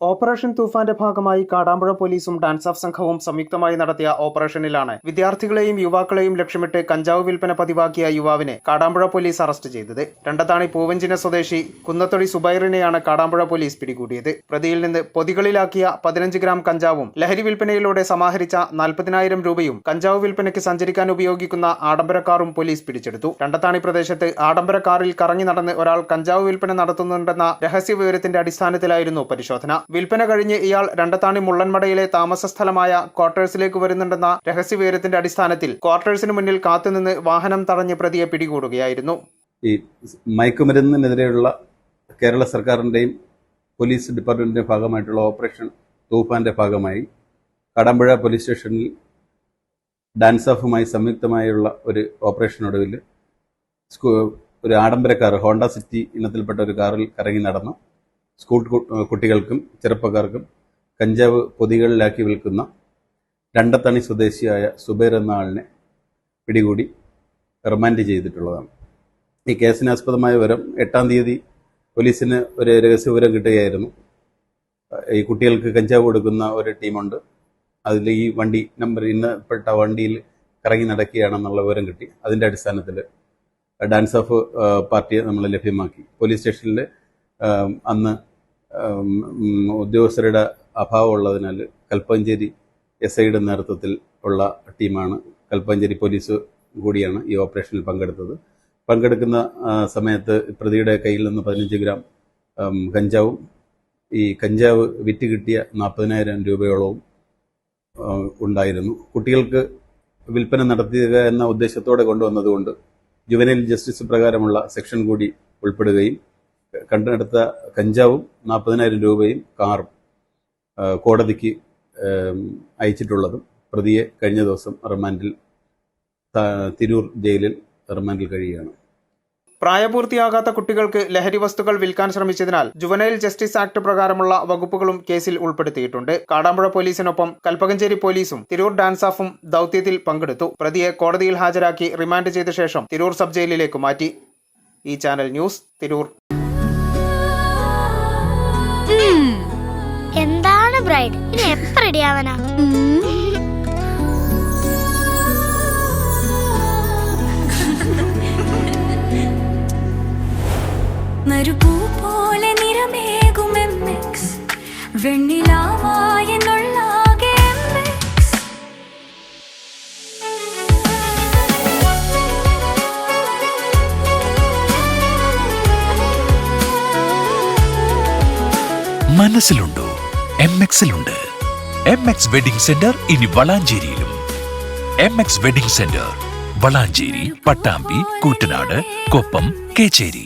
Operation തൂഫാന്റെ ഭാഗമായി കാടാമ്പുഴ പോലീസും ഡാൻസ് ഓഫ് സംഘവും സംയുക്തമായി നടത്തിയ ഓപ്പറേഷനിലാണ് വിദ്യാർത്ഥികളെയും യുവാക്കളെയും ലക്ഷ്യമിട്ട് കഞ്ചാവ് വിൽപ്പന പതിവാക്കിയ യുവാവിനെ കാടാമ്പുഴ പോലീസ് അറസ്റ്റ് ചെയ്തത്. രണ്ടത്താണി പൂവഞ്ചിന സ്വദേശി കുന്നത്തൊടി സുബൈറിനെയാണ് കാടാമ്പുഴ പോലീസ് പിടികൂടിയത്. പ്രതിയിൽ നിന്ന് പൊതികളിലാക്കിയ 15 ഗ്രാം കഞ്ചാവും ലഹരി വിൽപ്പനയിലൂടെ സമാഹരിച്ച 40,000 രൂപയും കഞ്ചാവ് വിൽപ്പനയ്ക്ക് സഞ്ചരിക്കാൻ ഉപയോഗിക്കുന്ന ആഡംബര കാറും പോലീസ് പിടിച്ചെടുത്തു. രണ്ടത്താണി പ്രദേശത്ത് ആഡംബര കാറിൽ കറങ്ങി നടന്ന് ഒരാൾ കഞ്ചാവ് വിൽപ്പന നടത്തുന്നുണ്ടെന്ന രഹസ്യ വിവരത്തിന്റെ അടിസ്ഥാനത്തിലായിരുന്നു പരിശോധന. വിൽപ്പന കഴിഞ്ഞ് ഇയാൾ രണ്ടത്താണി മുള്ളൻമടയിലെ താമസ സ്ഥലമായ ക്വാർട്ടേഴ്സിലേക്ക് വരുന്നുണ്ടെന്ന രഹസ്യവിവരത്തിന്റെ അടിസ്ഥാനത്തിൽ ക്വാർട്ടേഴ്സിന് മുന്നിൽ കാത്തുനിന്ന് വാഹനം തടഞ്ഞ് പ്രതിയെ പിടികൂടുകയായിരുന്നു. ഈ മയക്കുമരുന്നിനെതിരെയുള്ള കേരള സർക്കാരിന്റെയും പോലീസ് ഡിപ്പാർട്ട്മെന്റിന്റെയും ഭാഗമായിട്ടുള്ള ഓപ്പറേഷൻ തൂഫാന്റെ ഭാഗമായി കാടാമ്പുഴ പോലീസ് സ്റ്റേഷനിൽ ഡാൻസ് ഓഫുമായി സംയുക്തമായുള്ള ഒരു ഓപ്പറേഷനൊടുവിൽ ഒരു ആഡംബര കാർ, ഹോണ്ട സിറ്റി ഇനത്തിൽപ്പെട്ട ഒരു കാറിൽ കറങ്ങി നടന്നു സ്കൂൾ കുട്ടികൾക്കും ചെറുപ്പക്കാർക്കും കഞ്ചാവ് പൊതികളിലാക്കി വിൽക്കുന്ന രണ്ടത്താണി സ്വദേശിയായ സുബൈർ എന്ന ആളിനെ പിടികൂടി റിമാൻഡ് ചെയ്തിട്ടുള്ളതാണ്. ഈ കേസിനാസ്പദമായ വിവരം 8-ാം തീയതി പോലീസിന് ഒരു രഹസ്യവിവരം കിട്ടുകയായിരുന്നു. ഈ കുട്ടികൾക്ക് കഞ്ചാവ് കൊടുക്കുന്ന ഒരു ടീമുണ്ട്, അതിൽ ഈ വണ്ടി നമ്പർ ഇന്നപ്പെട്ട വണ്ടിയിൽ കറങ്ങി നടക്കുകയാണെന്നുള്ള വിവരം കിട്ടി. അതിൻ്റെ അടിസ്ഥാനത്തിൽ ഡാൻസ് ഓഫ് പാർട്ടിയെ നമ്മൾ ലഭ്യമാക്കി. പോലീസ് സ്റ്റേഷനിൽ അന്ന് ഉദ്യോഗസ്ഥരുടെ അഭാവമുള്ളതിനാൽ കൽപ്പഞ്ചേരി SIയുടെ നേതൃത്വത്തിൽ ഉള്ള ടീമാണ്, കൽപ്പഞ്ചേരി പോലീസ് കൂടിയാണ് ഈ ഓപ്പറേഷനിൽ പങ്കെടുത്തത്. പങ്കെടുക്കുന്ന സമയത്ത് പ്രതിയുടെ കയ്യിൽ നിന്ന് 15 ഗ്രാം കഞ്ചാവും ഈ കഞ്ചാവ് വിറ്റ് കിട്ടിയ 40,000 രൂപയോളവും ഉണ്ടായിരുന്നു. കുട്ടികൾക്ക് വിൽപ്പന നടത്തുക എന്ന ഉദ്ദേശത്തോടെ കൊണ്ടുവന്നതുകൊണ്ട് ജുവനൈൽ ജസ്റ്റിസ് പ്രകാരമുള്ള സെക്ഷൻ കൂടി ഉൾപ്പെടുകയും കണ്ടെടുത്ത കഞ്ചാവും 40,000 രൂപയും കാറും കോടതിക്ക് അയച്ചിട്ടുള്ളതും പ്രതിയെ കഴിഞ്ഞ ദിവസം റിമാൻഡിൽ തിരൂർ ജയിലിൽ റിമാൻഡിൽ കഴിയുകയാണ്. പ്രായപൂർത്തിയാകാത്ത കുട്ടികൾക്ക് ലഹരി വസ്തുക്കൾ വിൽക്കാൻ ശ്രമിച്ചതിനാൽ ജുവനൈൽ ജസ്റ്റിസ് ആക്ട് പ്രകാരമുള്ള വകുപ്പുകളും കേസിൽ ഉൾപ്പെടുത്തിയിട്ടുണ്ട്. കാടാമ്പുഴ പോലീസിനൊപ്പം കൽപ്പകഞ്ചേരി പോലീസും തിരൂർ ഡാൻസ് ഓഫും ദൌത്യത്തിൽ പങ്കെടുത്തു. പ്രതിയെ കോടതിയിൽ ഹാജരാക്കി റിമാൻഡ് ചെയ്ത ശേഷം തിരൂർ സബ് ജയിലിലേക്ക് മാറ്റി. ഈ ചാനൽ ന്യൂസ്, തിരൂർ. എന്താണ് ബ്രൈഡ്, ഇനി എപ്പോ റെഡിയാവനാ? നറുപൂ പോലെ നിറമേകും MX, വെണ്ണിലാവായെന്നുള്ളാകെ MX. മനസ്സിലുണ്ടോ? MXലുണ്ട്. MX വെഡിംഗ് സെന്റർ ഇനി വളാഞ്ചേരിയിലും. MX wedding centre Valanchery, Pattambi, Koottanad, Koppam, Kecheri.